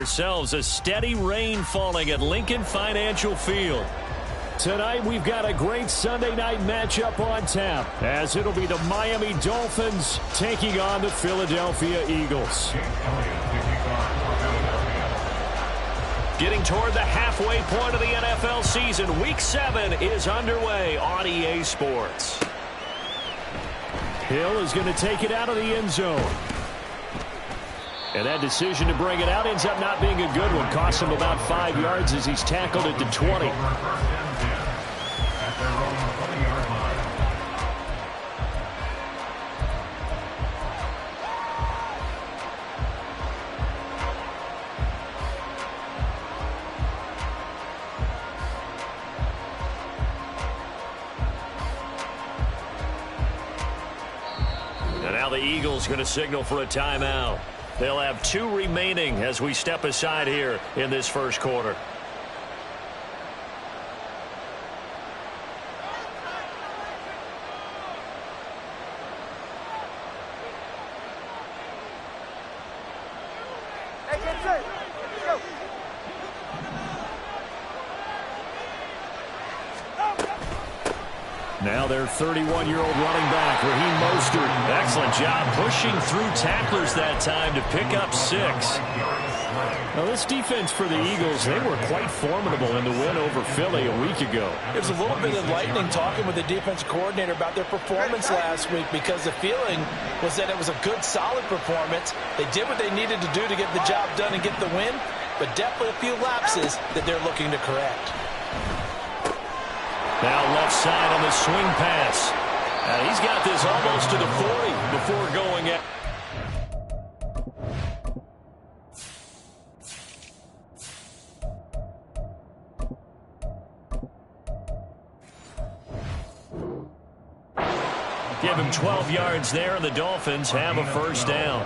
Ourselves a steady rain falling at Lincoln Financial Field. Tonight we've got a great Sunday night matchup on tap, as it'll be the Miami Dolphins taking on the Philadelphia Eagles. Getting toward the halfway point of the NFL season, Week 7 is underway on EA Sports. Hill is going to take it out of the end zone. And that decision to bring it out ends up not being a good one. Costs him about 5 yards as he's tackled at the 20. And now the Eagles going to signal for a timeout. They'll have 2 remaining as we step aside here in this first quarter. Now their 31-year-old running back, Raheem Mostert. Excellent job pushing through tacklers that time to pick up 6. Now this defense for the Eagles, they were quite formidable in the win over Philly a week ago. It was a little bit enlightening talking with the defensive coordinator about their performance last week, because the feeling was that it was a good, solid performance. They did what they needed to do to get the job done and get the win, but definitely a few lapses that they're looking to correct. Now left side on the swing pass. He's got this almost to the 40 before going at. Give him 12 yards there, and the Dolphins have a first down.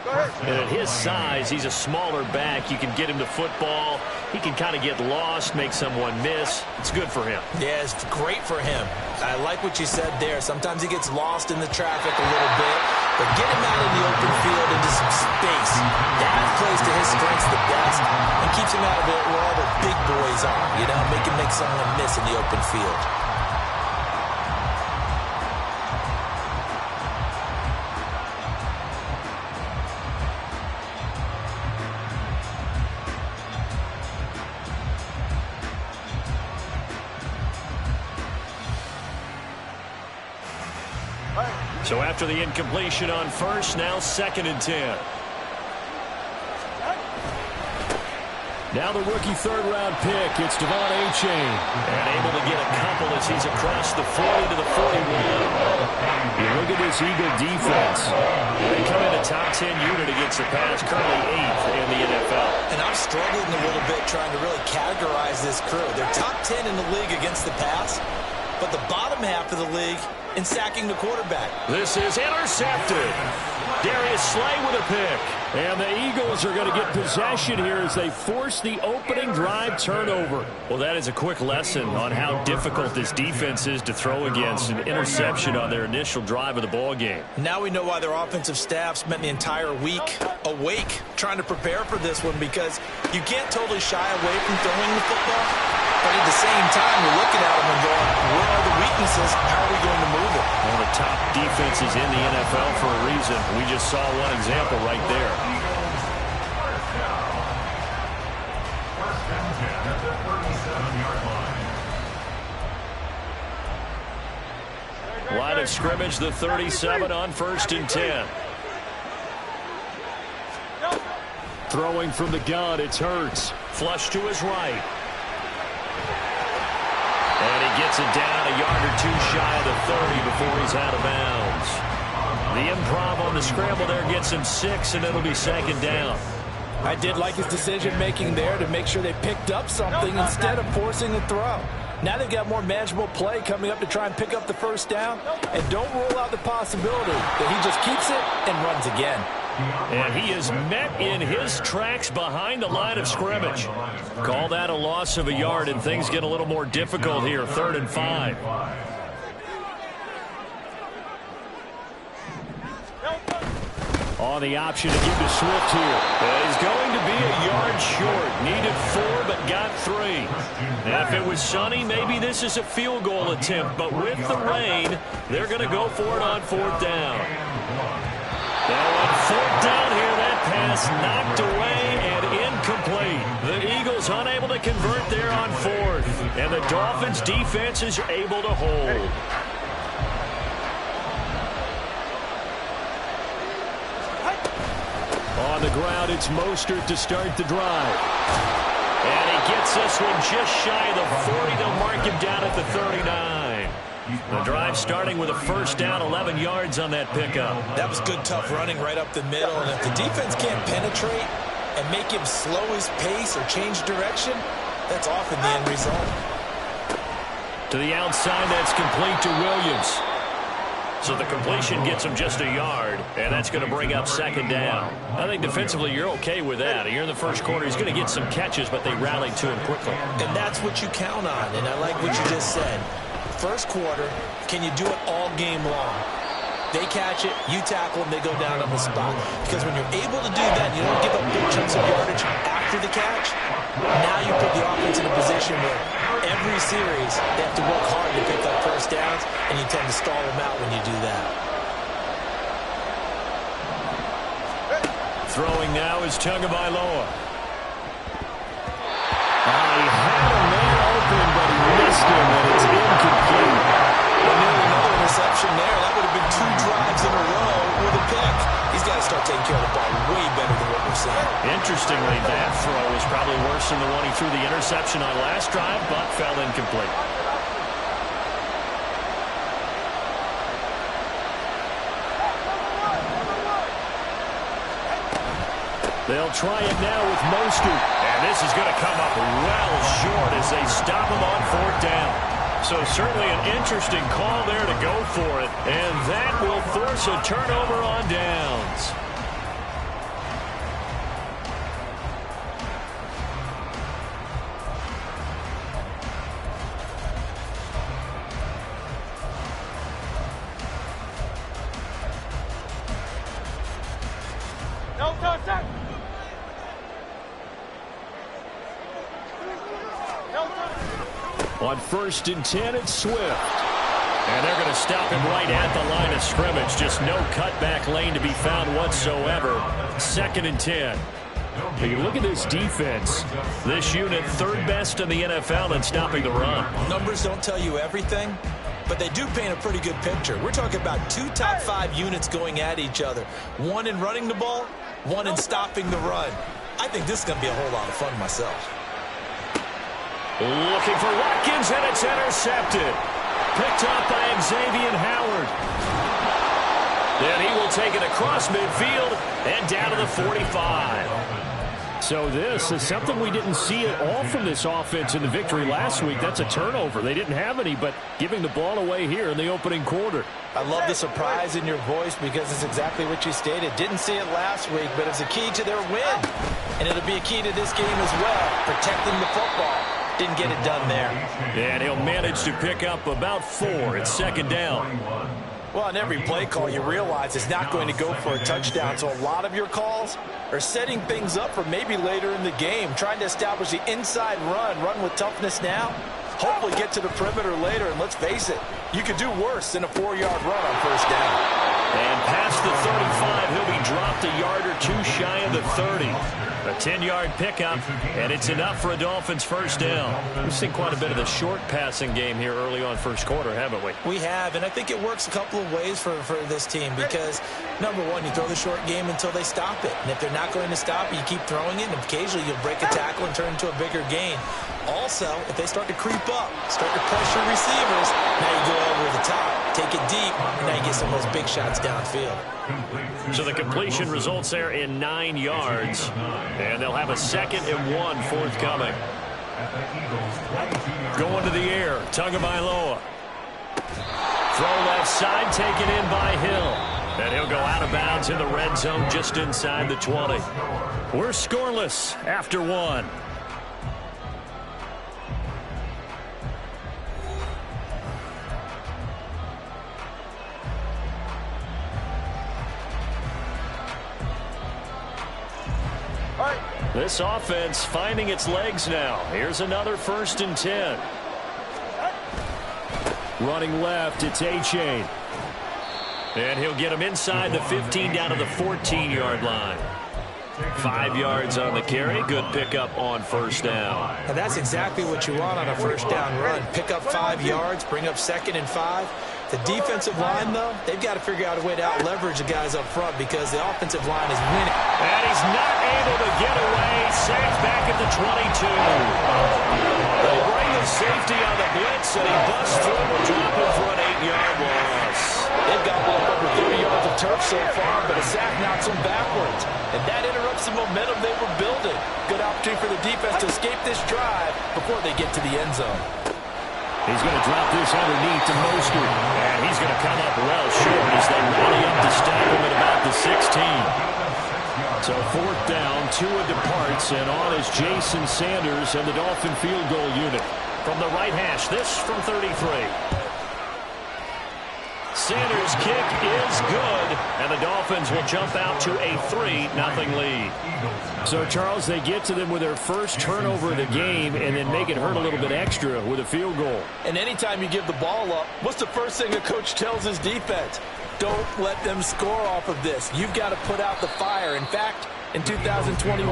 And at his size, he's a smaller back. You can get him to football. He can kind of get lost, make someone miss. It's good for him. Yeah, it's great for him. I like what you said there. Sometimes he gets lost in the traffic a little bit, but get him out in the open field into some space. That plays to his strengths the best and keeps him out of it where all the big boys are. You know, make him make someone miss in the open field. So after the incompletion on first, now 2nd and 10. Now the rookie third-round pick, it's Devon Achane. And able to get a couple as he's across the 40 to the 41. You look at this Eagle defense. They come in a top 10 unit against the pass, currently 8th in the NFL. And I'm struggling a little bit trying to really categorize this crew. They're top 10 in the league against the pass, but the bottom half of the league in sacking the quarterback. This is intercepted. Darius Slay with a pick. And the Eagles are going to get possession here as they force the opening drive turnover. Well, that is a quick lesson on how difficult this defense is to throw against. An interception on their initial drive of the ball game. Now we know why their offensive staff spent the entire week awake trying to prepare for this one, because you can't totally shy away from throwing the football, but at the same time you're looking at them and going, where are the weaknesses? How are we going to move it? One of the top defenses in the NFL for a reason. We just saw one example right there. Line of scrimmage, the 37 on 1st and 10. Throwing from the gun, it's Hurts. Flush to his right. And he gets it down a yard or 2 shy of the 30 before he's out of bounds. The improv on the scramble there gets him 6, and it'll be 2nd down. I did like his decision-making there to make sure they picked up something instead of forcing the throw. Now they've got more manageable play coming up to try and pick up the first down, and don't rule out the possibility that he just keeps it and runs again. And he is met in his tracks behind the line of scrimmage. Call that a loss of a yard, and things get a little more difficult here, 3rd and 5. On the option to give to Swift here. He's going to be a yard short. Needed 4, but got 3. Now, if it was sunny, maybe this is a field goal attempt. But with the rain, they're going to go for it on 4th down. Now on 4th down here, that pass knocked away and incomplete. The Eagles unable to convert there on 4th. And the Dolphins defense is able to hold. On the ground, it's Mostert to start the drive. And he gets this one just shy of the 40. They'll mark him down at the 39. The drive starting with a 1st down, 11 yards on that pickup. That was good, tough running right up the middle. And if the defense can't penetrate and make him slow his pace or change direction, that's often the end result. To the outside, that's complete to Williams. So the completion gets him just a yard, and that's going to bring up 2nd down. I think defensively you're okay with that. Here in the first quarter, he's going to get some catches, but they rallied to him quickly. And that's what you count on, and I like what you just said. First quarter, can you do it all game long? They catch it, you tackle them, they go down on the spot. Because when you're able to do that, you don't give up big chunks of yardage after the catch, now you put the offense in a position where every series they have to work hard to pick up 1st downs, and you tend to stall them out when you do that. Throwing now is Tagovailoa. He had a man open, but he missed him, and it's incomplete. Well, nearly another interception there. That would have been 2 drives in a row with a pick. He's got to start taking care of the ball way better than what we're seeing. Interestingly, that throw was probably worse than the one he threw the interception on last drive, but fell incomplete. They'll try it now with Mostert. And this is going to come up well short as they stop him on 4th down. So certainly an interesting call there to go for it. And that will force a turnover on downs. On 1st and 10, it's Swift. And they're going to stop him right at the line of scrimmage. Just no cutback lane to be found whatsoever. 2nd and 10. Now you look at this defense. This unit 3rd best in the NFL in stopping the run. Numbers don't tell you everything, but they do paint a pretty good picture. We're talking about 2 top 5 units going at each other. 1 in running the ball, 1 in stopping the run. I think this is going to be a whole lot of fun myself. Looking for Watkins, and it's intercepted. Picked up by Xavier Howard. Then he will take it across midfield and down to the 45. So this is something we didn't see at all from this offense in the victory last week. That's a turnover. They didn't have any, but giving the ball away here in the opening quarter. I love the surprise in your voice because it's exactly what you stated. Didn't see it last week, but it's a key to their win. And it'll be a key to this game as well, protecting the football. Didn't get it done there. And he'll manage to pick up about 4. It's 2nd down. Well, on every play call, you realize it's not going to go for a touchdown. So a lot of your calls are setting things up for maybe later in the game, trying to establish the inside run with toughness now, hopefully get to the perimeter later. And let's face it, you could do worse than a 4-yard run on 1st down. And past the 35, he'll be dropped a yard or 2 shy of the 30. A 10-yard pickup, and it's enough for a Dolphins 1st down. We've seen quite a bit of the short passing game here early on 1st quarter, haven't we? We have, and I think it works a couple of ways for this team because, number one, you throw the short game until they stop it. And if they're not going to stop it, you keep throwing it, and occasionally you'll break a tackle and turn into a bigger gain. Also, if they start to creep up, start to pressure receivers, now you go over the top, take it deep, and now you get some of those big shots downfield. So the completion results there in 9 yards, and they'll have a 2nd and 1 forthcoming. Going to the air, Tagovailoa. Throw left side, taken in by Hill. And he'll go out of bounds in the red zone just inside the 20. We're scoreless after 1. This offense finding its legs now. Here's another 1st and 10. Running left, it's A-Chain. And he'll get him inside the 15 down to the 14-yard line. 5 yards on the carry. Good pickup on 1st down. And that's exactly what you want on a 1st down run. Pick up 5 yards, bring up 2nd and 5. The defensive line, though, they've got to figure out a way to out-leverage the guys up front because the offensive line is winning. And he's not able to get away. Saves back at the 22. They bring the safety on the blitz, and he busts through and dropping for an 8-yard loss. They've got well over 30 yards of turf so far, but a sack knocks them backwards. And that interrupts the momentum they were building. Good opportunity for the defense to escape this drive before they get to the end zone. He's going to drop this underneath to Mostert. And he's going to come up well short as they rally up to stop him at about the 16. So 4th down, Tua departs, and on is Jason Sanders and the Dolphin field goal unit. From the right hash, this from 33. Sanders' kick is good, and the Dolphins will jump out to a 3-0 lead. So, Charles, they get to them with their first turnover of the game and then make it hurt a little bit extra with a field goal. And anytime you give the ball up, what's the first thing a coach tells his defense? Don't let them score off of this. You've got to put out the fire. In fact, in 2021,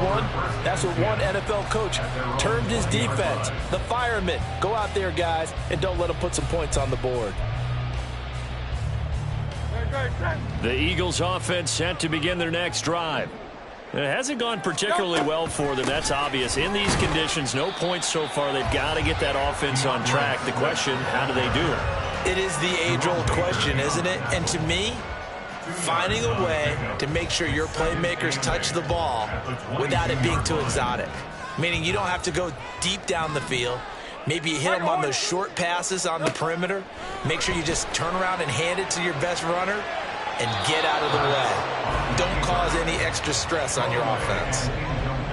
that's what one NFL coach termed his defense. The firemen. Go out there, guys, and don't let them put some points on the board. The Eagles offense set to begin their next drive. It hasn't gone particularly well for them. That's obvious. In these conditions, no points so far. They've got to get that offense on track. The question, how do they do it? It is the age-old question, isn't it? And to me, finding a way to make sure your playmakers touch the ball without it being too exotic. Meaning you don't have to go deep down the field. Maybe you hit them on those short passes on the perimeter. Make sure you just turn around and hand it to your best runner and get out of the way. Don't cause any extra stress on your offense.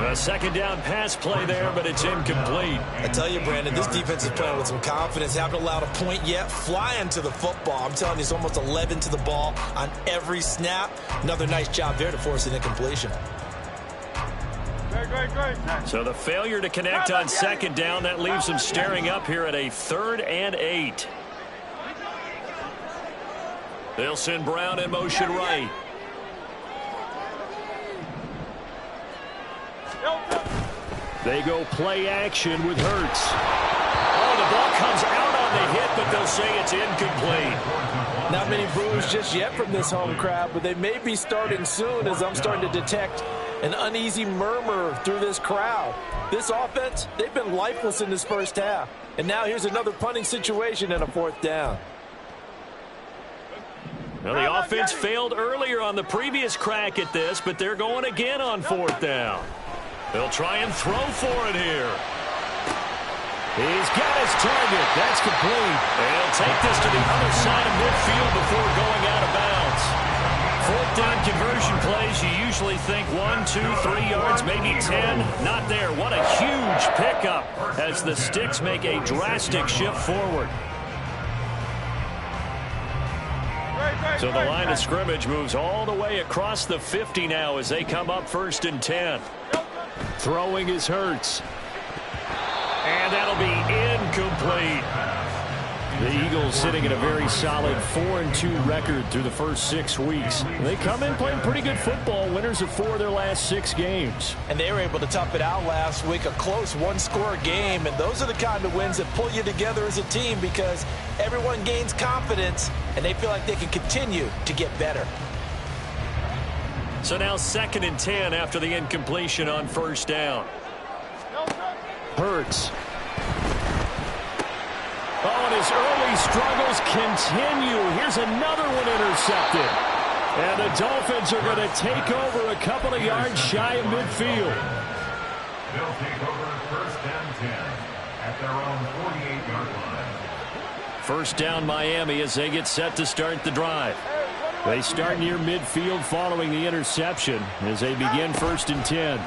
A 2nd down pass play there, but it's incomplete. I tell you, Brandon, this defense is playing with some confidence. Haven't allowed a point yet. Flying to the football. I'm telling you, it's almost 11 to the ball on every snap. Another nice job there to force an incompletion. So the failure to connect on 2nd down, that leaves them staring up here at a 3rd and 8. They'll send Brown in motion right. They go play action with Hurts. Oh, the ball comes out on the hit, but they'll say it's incomplete. Not many boos just yet from this home crowd, but they may be starting soon as I'm starting to detect an uneasy murmur through this crowd. This offense, they've been lifeless in this first half. And now here's another punting situation and a 4th down. Well, the offense failed earlier on the previous crack at this, but they're going again on 4th down. They'll try and throw for it here. He's got his target. That's complete. They'll take this to the other side of midfield before going out of bounds. 4th down conversion plays, you usually think 1, 2, 3 yards, maybe 10. Not there. What a huge pickup as the Sticks make a drastic shift forward. So the line of scrimmage moves all the way across the 50 now as they come up 1st and 10. Throwing is Hurts. And that'll be incomplete. The Eagles sitting at a very solid 4-2 record through the first 6 weeks. They come in playing pretty good football, winners of 4 of their last 6 games. And they were able to tough it out last week, a close one-score game. And those are the kind of wins that pull you together as a team because everyone gains confidence and they feel like they can continue to get better. So now 2nd and 10 after the incompletion on 1st down. Hurts. Oh, and his early struggles continue. Here's another one intercepted. And the Dolphins are going to take over a couple of yards shy of midfield. They'll take over 1st and 10 at their own 48-yard line. 1st down Miami as they get set to start the drive. They start near midfield following the interception as they begin 1st and 10.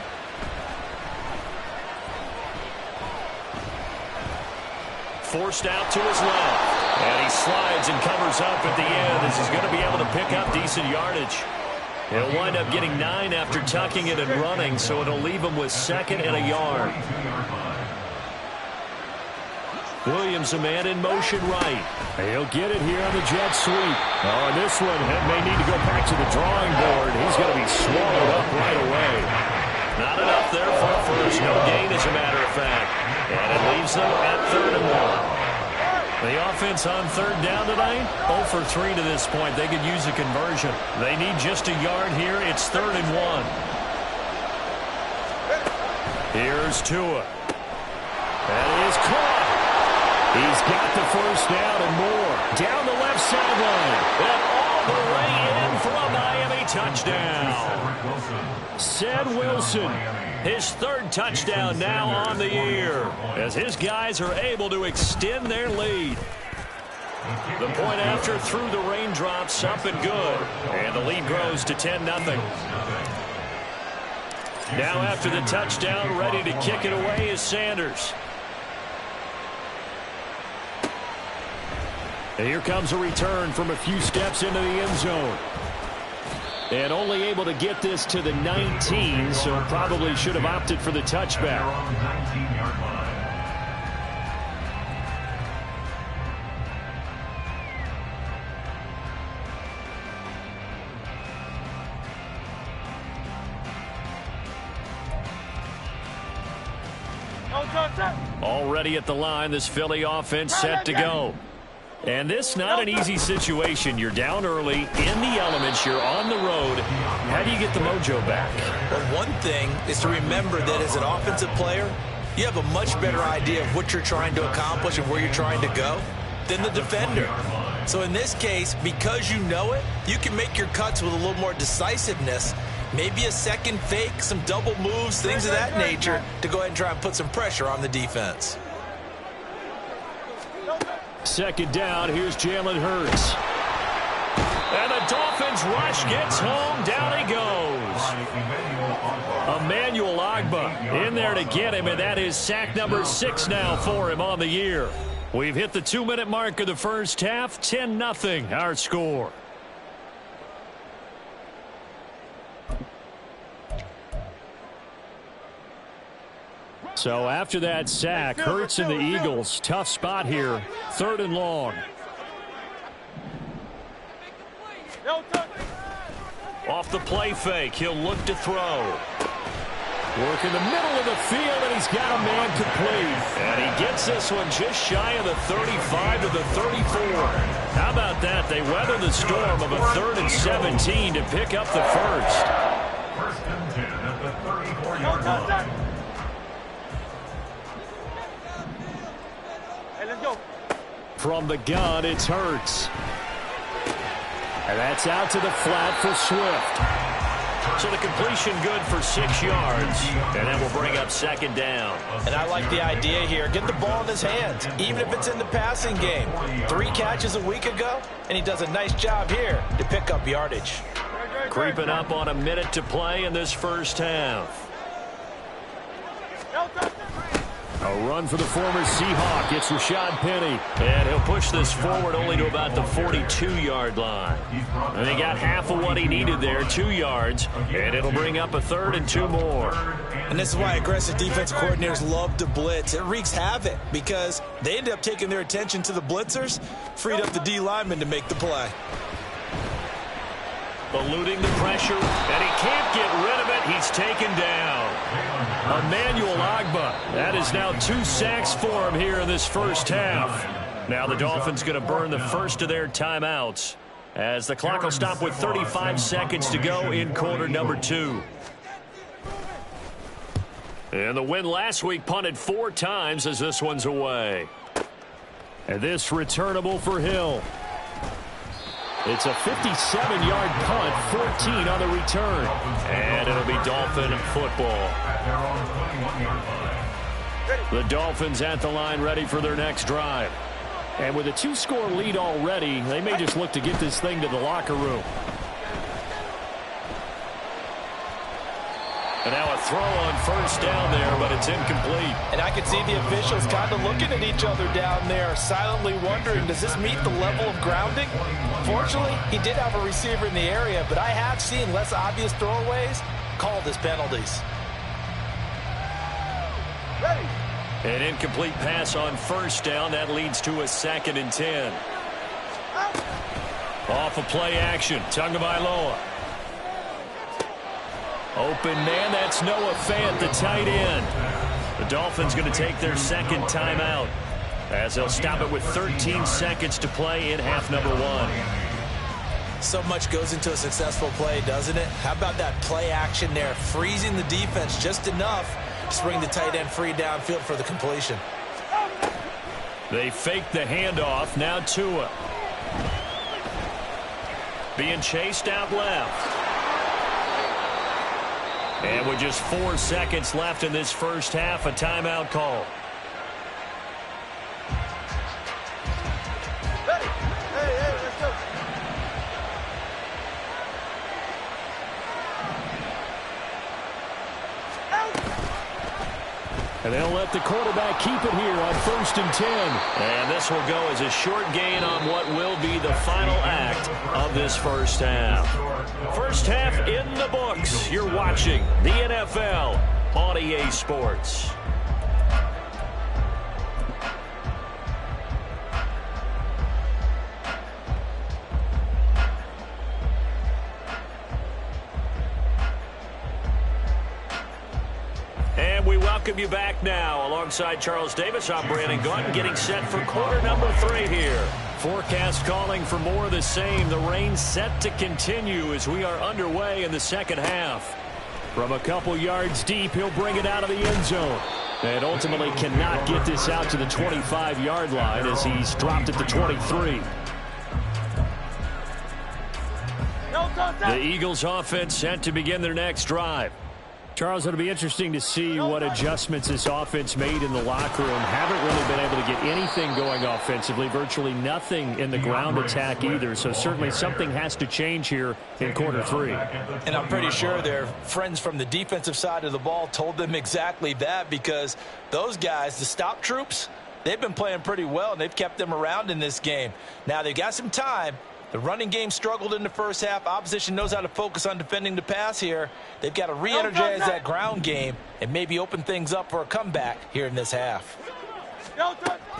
Forced out to his left. And he slides and covers up at the end as he's going to be able to pick up decent yardage. He'll wind up getting 9 after tucking it and running, so it'll leave him with 2nd and a yard. Williams, a man in motion right. He'll get it here on the jet sweep. Oh, and this one may need to go back to the drawing board. He's going to be swallowed up right away. Not enough there for a first. No gain, as a matter of fact. And it leaves them at 3rd and 1. The offense on 3rd down tonight, 0 for 3 to this point. They could use a conversion. They need just a yard here. It's 3rd and 1. Here's Tua. That is caught. He's got the first down and more. Down the left sideline. And all the way in for a Miami touchdown. Ced Wilson, his 3rd touchdown now on the year, as his guys are able to extend their lead. The point after through the raindrops, up and good. And the lead grows to 10-0. Now after the touchdown, ready to kick it away is Sanders. And here comes a return from a few steps into the end zone. And only able to get this to the 19, so probably should have opted for the touchback. Already at the line, this Philly offense set to go. And this not an easy situation. You're down early, in the elements, you're on the road. How do you get the mojo back? Well, one thing is to remember that as an offensive player, you have a much better idea of what you're trying to accomplish and where you're trying to go than the defender. So in this case, because you know it, you can make your cuts with a little more decisiveness. Maybe a second fake, some double moves, things of that nature to go ahead and try and put some pressure on the defense. 2nd down, here's Jalen Hurts. And the Dolphins rush gets home, down he goes. Emmanuel Ogbah in there to get him, and that is sack number 6 now for him on the year. We've hit the 2-minute mark of the first half, 10-0 our score. So after that sack, Hurts and the Eagles, tough spot here, 3rd and long. Off the play fake, he'll look to throw. Work in the middle of the field, and he's got a man complete. And he gets this one just shy of the 35 to the 34. How about that? They weather the storm of a 3rd and 17 to pick up the first. 1st and 10 at the 34-yard line. From the gun, it's Hurts. And that's out to the flat for Swift. So the completion good for 6 yards. And that will bring up 2nd down. And I like the idea here. Get the ball in his hands, even if it's in the passing game. 3 catches a week ago, and he does a nice job here to pick up yardage. Creeping up on a minute to play in this first half. A run for the former Seahawk. It's Rashad Penny. And he'll push this forward only to about the 42-yard line. And he got half of what he needed there, 2 yards. And it'll bring up a 3rd and 2 more. And this is why aggressive defensive coordinators love to blitz. It wreaks havoc because they end up taking their attention to the blitzers, freed up the D lineman to make the play. Eluding the pressure, and he can't get rid of it. He's taken down. Emmanuel Ogbah. That is now 2 sacks for him here in this first half. Now the Dolphins going to burn the first of their timeouts as the clock will stop with 35 seconds to go in quarter number 2. And the win last week punted 4 times as this one's away. And this returnable for Hill. It's a 57-yard punt, 14 on the return. And it'll be Dolphin football. The Dolphins at the line ready for their next drive. And with a 2-score lead already, they may just look to get this thing to the locker room. And now a throw on first down there, but it's incomplete. And I can see the officials kind of looking at each other down there, silently wondering, does this meet the level of grounding? Fortunately, he did have a receiver in the area, but I have seen less obvious throwaways called as penalties. An incomplete pass on first down. That leads to a 2nd and 10. Off of play action. Tagovailoa. Open man. That's Noah Fant, the tight end. The Dolphins going to take their 2nd timeout as they'll stop it with 13 seconds to play in half number 1. So much goes into a successful play, doesn't it? How about that play action there, freezing the defense just enough to bring the tight end free downfield for the completion. They fake the handoff. Now Tua. Being chased out left. And with just 4 seconds left in this first half, a timeout call. Let's go. And they'll let the quarterback keep it here on 1st and 10. And this will go as a short gain on what will be the final act of this first half. First half in the books. You're watching the NFL on EA Sports. And we welcome you back now. Alongside Charles Davis, I'm Brandon Gaudin, getting set for quarter number 3 here. Forecast calling for more of the same. The rain set to continue as we are underway in the second half. From a couple yards deep, he'll bring it out of the end zone. And ultimately cannot get this out to the 25-yard line as he's dropped at the 23. The Eagles offense set to begin their next drive. Charles, it'll be interesting to see what adjustments this offense made in the locker room. Haven't really been able to get anything going offensively, virtually nothing in the ground attack either. So certainly something has to change here in quarter 3. And I'm pretty sure their friends from the defensive side of the ball told them exactly that, because those guys, the stop troops, they've been playing pretty well, and they've kept them around in this game. Now they've got some time. The running game struggled in the first half. Opposition knows how to focus on defending the pass here. They've got to re-energize that ground game and maybe open things up for a comeback here in this half.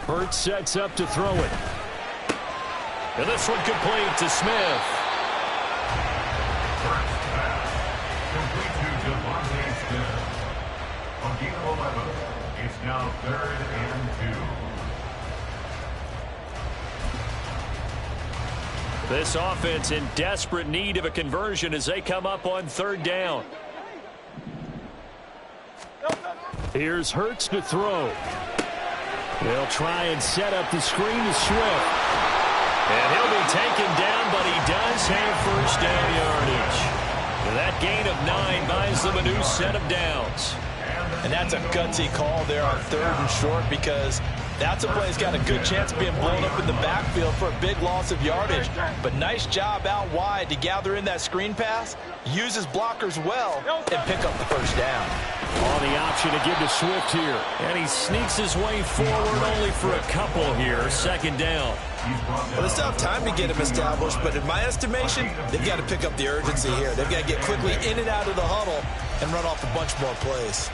Hurts sets up to throw it. And this one complete to Smith. First pass. Complete to Devontae Smith. On gain of 11, it's now 3rd and 2. This offense in desperate need of a conversion as they come up on 3rd down. Here's Hurts to throw. They'll try and set up the screen to Swift. And he'll be taken down, but he does have first down yardage. And that gain of 9 buys them a new set of downs. And that's a gutsy call there on 3rd and short, because that's a play that's got a good chance of being blown up in the backfield for a big loss of yardage. But nice job out wide to gather in that screen pass, use his blockers well, and pick up the first down. On the option to give to Swift here. And he sneaks his way forward only for a couple here. 2nd down. Well, they still have time to get him established, but in my estimation, they've got to pick up the urgency here. They've got to get quickly in and out of the huddle and run off a bunch more plays.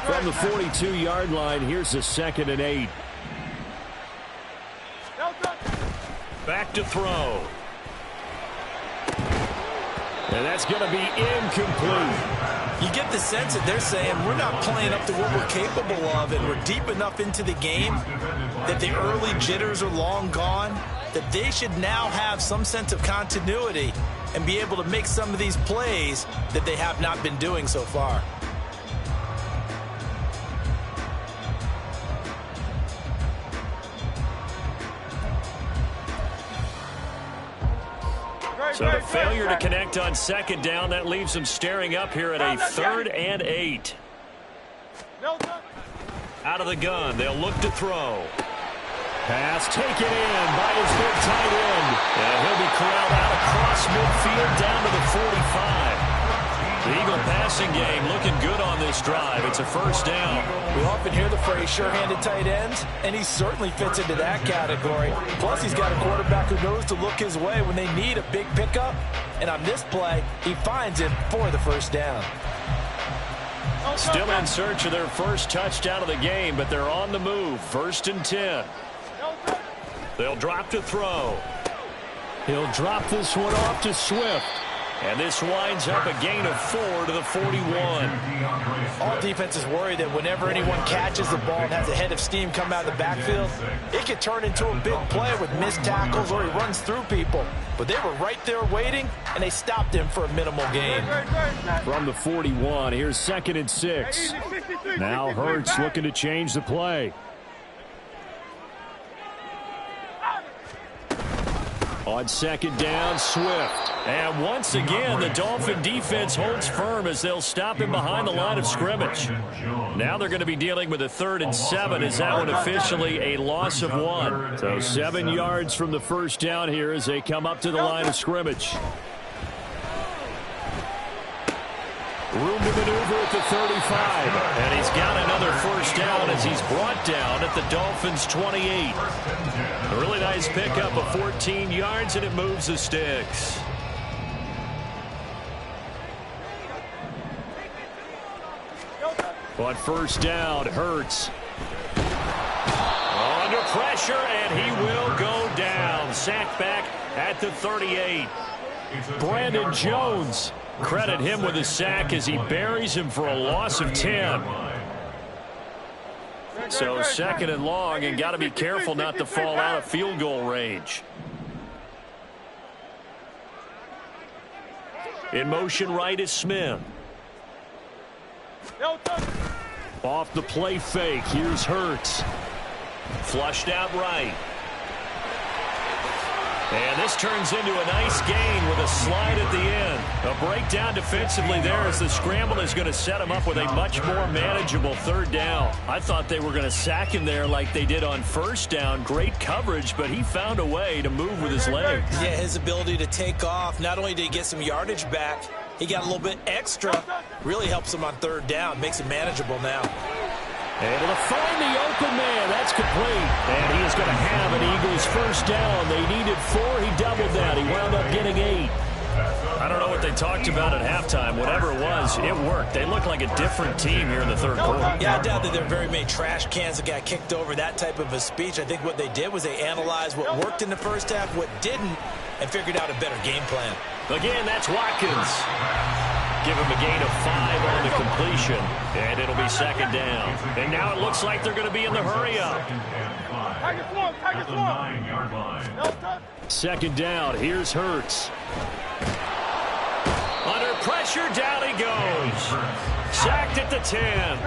From the 42-yard line, here's a 2nd and 8. Back to throw. And that's going to be incomplete. You get the sense that they're saying we're not playing up to what we're capable of, and we're deep enough into the game that the early jitters are long gone, that they should now have some sense of continuity and be able to make some of these plays that they have not been doing so far. So the failure to connect on 2nd down, that leaves them staring up here at a 3rd and 8. Out of the gun, they'll look to throw. Pass taken in by his big tight end. And he'll be corralled out across midfield down to the 45. The Eagle passing game looking good on this drive. It's a first down. We often hear the phrase sure-handed tight ends, and he certainly fits into that category. Plus, he's got a quarterback who knows to look his way when they need a big pickup. And on this play, he finds him for the first down. Still in search of their first touchdown of the game, but they're on the move. 1st and 10. They'll drop to throw. He'll drop this one off to Swift. And this winds up a gain of 4 to the 41. All defenses worry that whenever anyone catches the ball and has a head of steam come out of the backfield, it can turn into a big play with missed tackles or he runs through people. But they were right there waiting, and they stopped him for a minimal gain. From the 41, here's 2nd and 6. Now Hurts looking to change the play. On 2nd down, Swift. And once again, the Dolphin defense holds firm as they'll stop him behind the line of scrimmage. Now they're going to be dealing with a 3rd and 7. Is that one officially a loss of 1? So 7 yards from the first down here as they come up to the line of scrimmage. Room to maneuver at the 35. And he's got another first down as he's brought down at the Dolphins' 28. A really nice pickup of 14 yards, and it moves the sticks. On first down, Hurts. Under pressure, and he will go down. Sacked back at the 38. Brandon Jones. Credit him with a sack as he buries him for a loss of 10. So 2nd and long, and got to be careful not to fall out of field goal range. In motion right is Smith. Off the play fake, here's Hurts. Flushed out right. And this turns into a nice gain with a slide at the end. A breakdown defensively there as the scramble is going to set him up with a much more manageable 3rd down. I thought they were going to sack him there like they did on first down. Great coverage, but he found a way to move with his legs. Yeah, his ability to take off, not only did he get some yardage back, he got a little bit extra. Really helps him on 3rd down, makes it manageable now. Able to find the open man. That's complete. And he is going to have an Eagles first down. They needed 4. He doubled that. He wound up getting 8. I don't know what they talked about at halftime. Whatever it was, it worked. They look like a different team here in the 3rd quarter. Yeah, I doubt that there are very many trash cans that got kicked over, that type of a speech. I think what they did was they analyzed what worked in the first half, what didn't, and figured out a better game plan. Again, that's Watkins. Give him a gain of 5 on the completion, and it'll be 2nd down. And now it looks like they're going to be in the hurry-up. 2nd down, here's Hurts. Under pressure, down he goes. Sacked at the 10.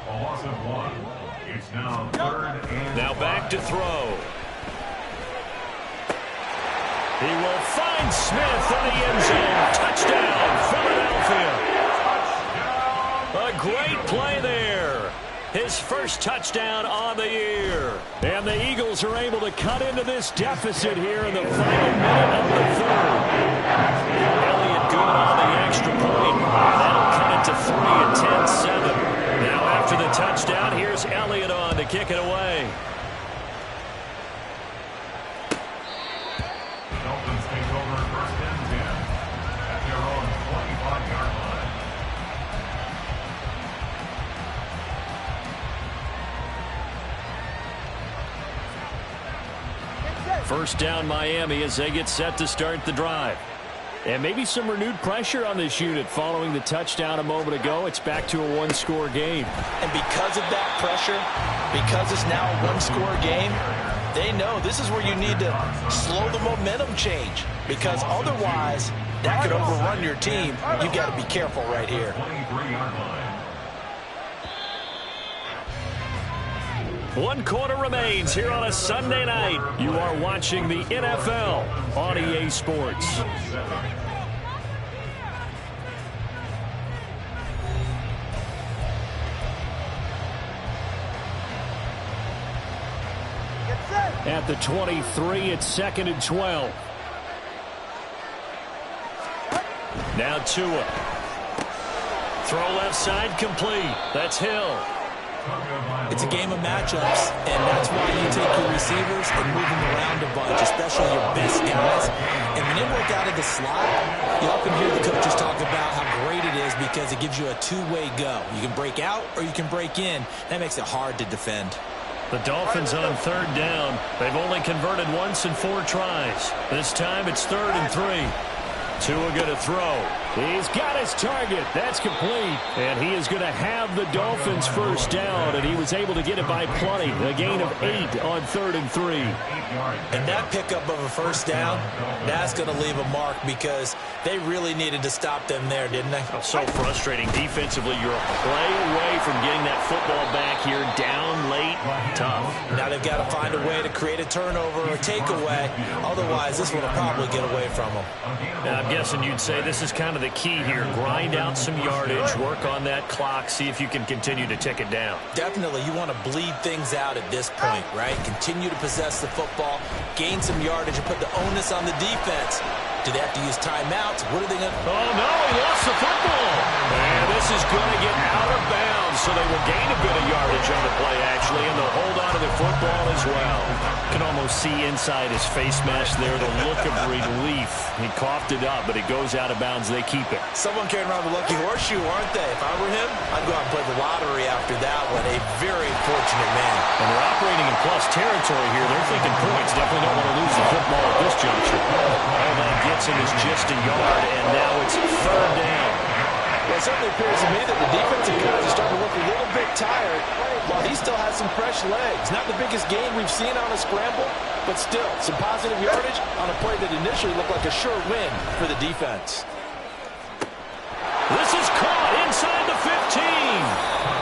A loss of 1. It's now 3rd and Now back to throw. He will find Smith in the end zone. Touchdown, Philadelphia. A great play there. His first touchdown on the year. And the Eagles are able to cut into this deficit here in the final minute of the 3rd. Elliott good on the extra point. That'll cut it to 3 at 10-7. Now after the touchdown, here's Elliott on to kick it away. Dolphins take over 1st and 10 at their own 25-yard line. First down Miami as they get set to start the drive. And maybe some renewed pressure on this unit following the touchdown a moment ago. It's back to a one-score game. And because of that pressure, because it's now a one-score game, they know this is where you need to slow the momentum change. Because otherwise, that could overrun your team. You've got to be careful right here. 23-yard line. 1 quarter remains here on a Sunday night. You are watching the NFL on EA Sports. At the 23, it's 2nd and 12. Now Tua. Throw left side complete. That's Hill. It's a game of matchups, and that's why you take your receivers and move them around a bunch, especially your best guys. And when they work out of the slot, you often hear the coaches talk about how great it is because it gives you a two-way go. You can break out or you can break in. That makes it hard to defend. The Dolphins on third down. They've only converted once in 4 tries. This time it's 3rd and 3. Tua going to throw. He's got his target. That's complete. And he is going to have the Dolphins first down, and he was able to get it by plenty. A gain of 8 on 3rd and 3. And that pickup of a first down, that's going to leave a mark because they really needed to stop them there, didn't they? Oh, so frustrating. Defensively, you're a play away from getting that football back here. Down late. Tough. Now they've got to find a way to create a turnover or takeaway. Otherwise, this one will probably get away from them. Now, I'm guessing you'd say this is kind of the key here. Grind out some yardage, work on that clock, see if you can continue to tick it down. Definitely, you want to bleed things out at this point, right? Continue to possess the football, gain some yardage, and put the onus on the defense. Do they have to use timeouts? What are they going to... Oh, no, he lost the football. And this is going to get out of bounds, so they will gain a bit of yardage on the play, actually, and they'll hold on to the football as well. You can almost see inside his face mask there the look of relief. He coughed it up, but it goes out of bounds. They keep it. Someone carrying around the lucky horseshoe, aren't they? If I were him, I'd go out and play the lottery after that one. A very fortunate man. And they're operating in plus territory here. They're thinking points. Definitely don't want to lose the football at this juncture. All that gets him is just a yard, and now it's 3rd down. Well, it certainly appears to me that the defensive guys are starting to look a little bit tired while he still has some fresh legs. Not the biggest gain we've seen on a scramble, but still some positive yardage on a play that initially looked like a sure win for the defense. This is caught inside the 15.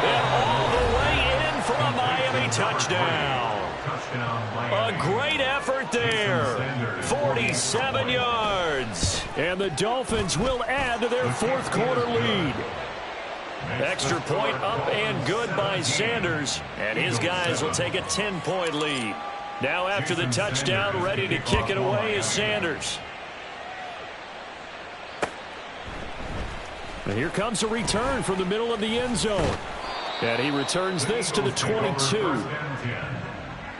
And all the way in for a Miami touchdown. A great effort there. 47 yards. And the Dolphins will add to their 4th quarter lead. Extra point up and good by Sanders. And his guys will take a 10-point lead. Now after the touchdown, ready to kick it away is Sanders. And here comes a return from the middle of the end zone. And he returns this to the 22.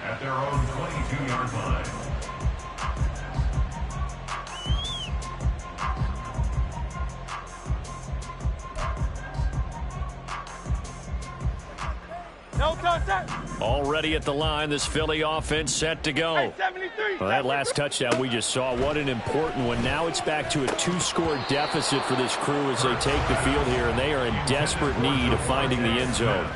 At their own 22-yard line. No contact. Already at the line, this Philly offense set to go. Hey, 73. Well, that last touchdown we just saw, what an important one. Now it's back to a 2-score deficit for this crew as they take the field here, and they are in desperate need of finding the end zone.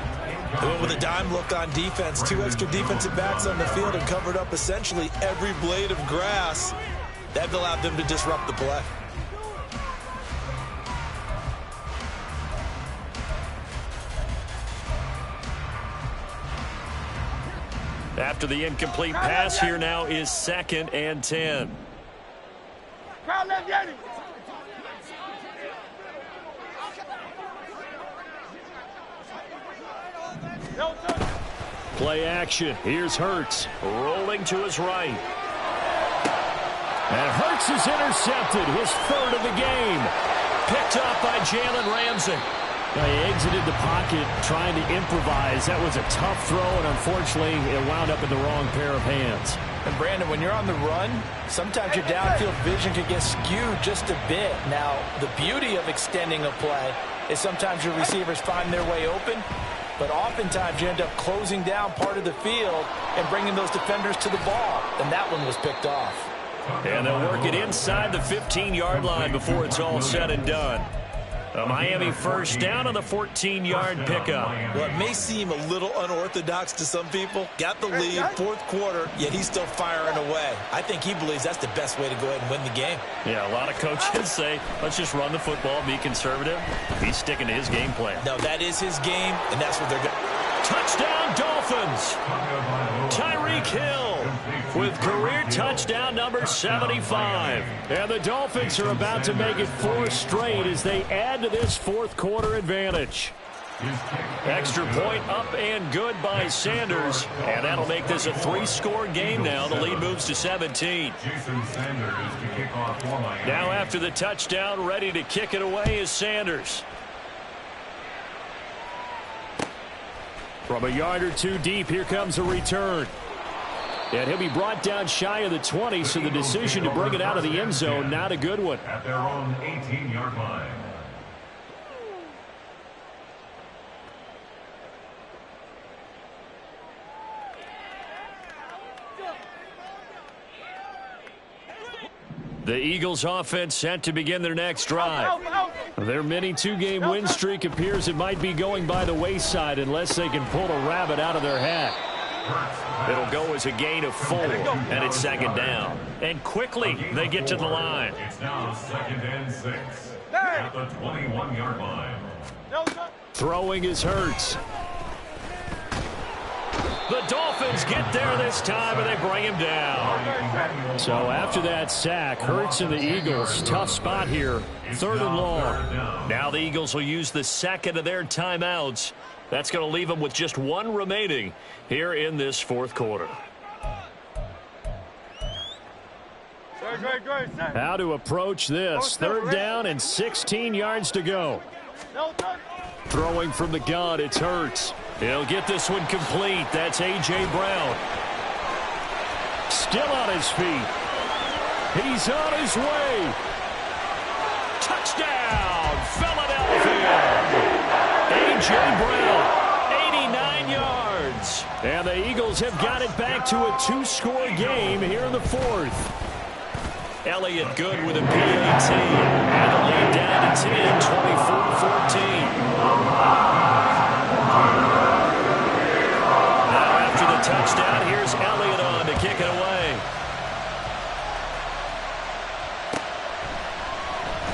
They went with a dime look on defense. 2 extra defensive backs on the field and covered up essentially every blade of grass. That allowed them to disrupt the play. After the incomplete pass, here now is 2nd and 10. Crowd left Yanni. No touch. Play action. Here's Hurts rolling to his right. And Hurts is intercepted, his 3rd of the game. Picked up by Jalen Ramsey. Now he exited the pocket trying to improvise. That was a tough throw, and unfortunately it wound up in the wrong pair of hands. And Brandon, when you're on the run, sometimes your downfield vision can get skewed just a bit. Now, the beauty of extending a play is sometimes your receivers find their way open, but oftentimes you end up closing down part of the field and bringing those defenders to the ball, and that one was picked off. And they'll work it inside the 15-yard line before it's all said and done. A Miami first down on the 14-yard pickup. Well, it may seem a little unorthodox to some people. Got the lead, 4th quarter, yet he's still firing away. I think he believes that's the best way to go ahead and win the game. Yeah, a lot of coaches say, let's just run the football, be conservative. He's sticking to his game plan. No, that is his game, and that's what they're going to... Touchdown, Dolphins! Tyreek Hill with career touchdown number 75. And the Dolphins are about to make it 4 straight as they add to this 4th quarter advantage. Extra point up and good by Sanders. And that'll make this a 3-score game now. The lead moves to 17. Jason Sanders to kick off for Miami. Now after the touchdown, ready to kick it away is Sanders. From a yard or two deep, here comes a return. And he'll be brought down shy of the 20, so the decision to bring it out of the end zone, not a good one. At their own 18-yard line. The Eagles offense set to begin their next drive. Their mini 2-game win streak appears it might be going by the wayside unless they can pull a rabbit out of their hat. It'll go as a gain of 4, and it's 2nd down. And quickly they get to the line. It's now 2nd and 6 at the 21-yard line. Throwing is Hurts. The Dolphins get there this time, and they bring him down. So after that sack, Hurts and the Eagles, tough spot here, 3rd and long. Now the Eagles will use the second of their timeouts. That's going to leave them with just 1 remaining here in this 4th quarter. How to approach this. 3rd down and 16 yards to go. Throwing from the gun, it's Hurts. He'll get this one complete. That's A.J. Brown. Still on his feet. He's on his way. Touchdown, Philadelphia. A.J. Brown, 89 yards. And the Eagles have got it back to a 2-score game here in the 4th. Elliott good with a PAT. And the lead down to 10, 24-14. Touchdown. Here's Elliott on to kick it away.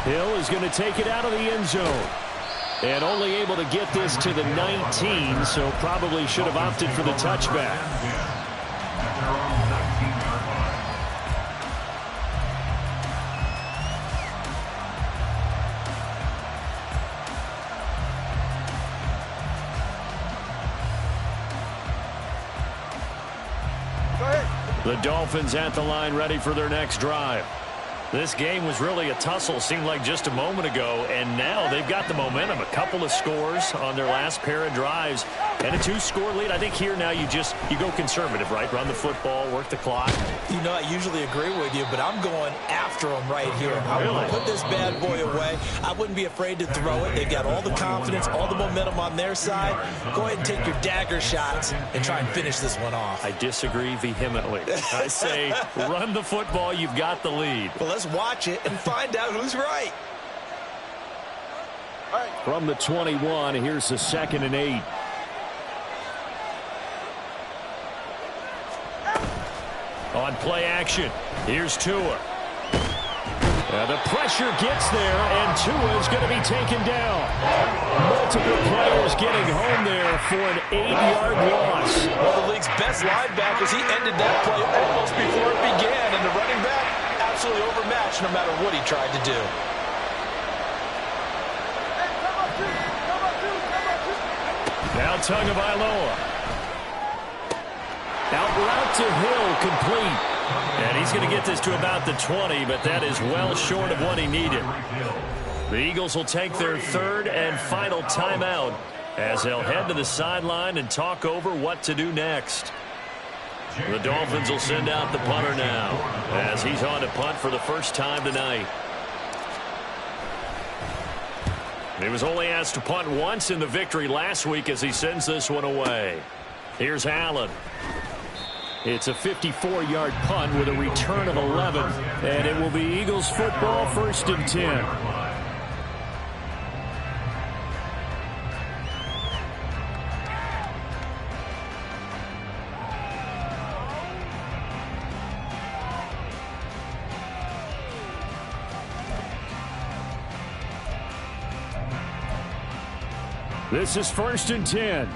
Hill is going to take it out of the end zone. And only able to get this to the 19, so probably should have opted for the touchback. The Dolphins at the line ready for their next drive. This game was really a tussle, seemed like just a moment ago, and now they've got the momentum. A couple of scores on their last pair of drives and a 2-score lead. I think here now you go conservative, right? Run the football, work the clock. You know, I usually agree with you, but I'm going after them right here. I want to put this bad boy away. I wouldn't be afraid to throw it. They've got all the confidence, all the momentum on their side. Go ahead and take your dagger shots and try and finish this one off. I disagree vehemently. I say run the football. You've got the lead. Well, let's watch it and find out who's right. From the 21, here's the 2nd and 8. On play action, here's Tua. The pressure gets there, and Tua is going to be taken down. Multiple players getting home there for an 8-yard loss. Well, the league's best linebackers, he ended that play almost before it began, and the running back absolutely overmatched no matter what he tried to do. Now Tagovailoa. Out route to Hill, complete. And he's going to get this to about the 20, but that is well short of what he needed. The Eagles will take their 3rd and final timeout as they'll head to the sideline and talk over what to do next. The Dolphins will send out the punter now as he's on to punt for the first time tonight. He was only asked to punt once in the victory last week as he sends this one away. Here's Allen. It's a 54-yard punt with a return of 11. And it will be Eagles football, 1st and 10. This is 1st and 10.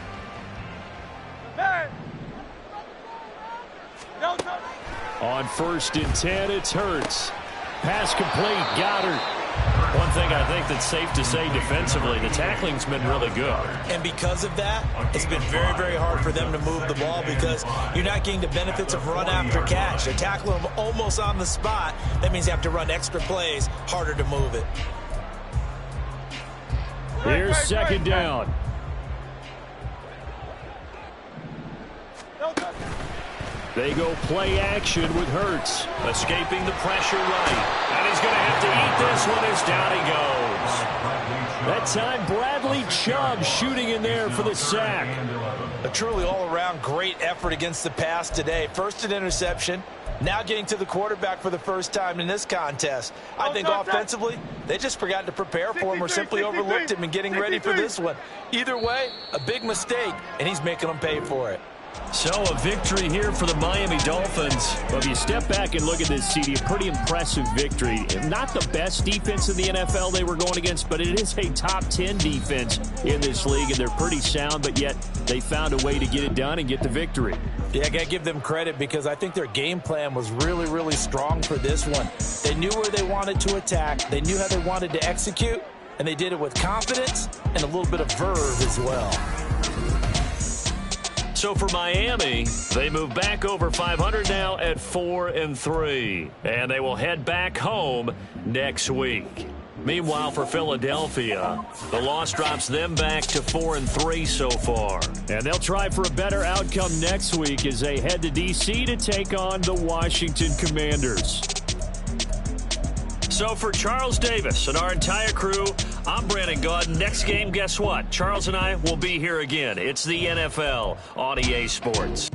On 1st and 10, it's Hurts. Pass complete, Goddard. one thing I think that's safe to say defensively, the tackling's been really good. And because of that, it's been very, very hard for them to move the ball because you're not getting the benefits of run after catch. They tackle them almost on the spot. That means you have to run extra plays, harder to move it. Here's second down. They go play action with Hurts. Escaping the pressure right. And he's going to have to eat this one as down he goes. That time, Bradley Chubb shooting in there for the sack. A truly all-around great effort against the pass today. First an interception, now getting to the quarterback for the first time in this contest. I think offensively, they just forgot to prepare for him or simply overlooked him in getting ready for this one. Either way, a big mistake, and he's making them pay for it. So a victory here for the Miami Dolphins. But if you step back and look at this, CD, a pretty impressive victory. Not the best defense in the NFL they were going against, but it is a top 10 defense in this league, and they're pretty sound, but yet they found a way to get it done and get the victory. Yeah, I got to give them credit because I think their game plan was really, really strong for this one. They knew where they wanted to attack. They knew how they wanted to execute, and they did it with confidence and a little bit of verve as well. So for Miami, they move back over 500 now at 4-3. And they will head back home next week. Meanwhile, for Philadelphia, the loss drops them back to 4-3 so far. And they'll try for a better outcome next week as they head to D.C. to take on the Washington Commanders. So for Charles Davis and our entire crew, I'm Brandon Gaudin. Next game, guess what? Charles and I will be here again. It's the NFL on EA Sports.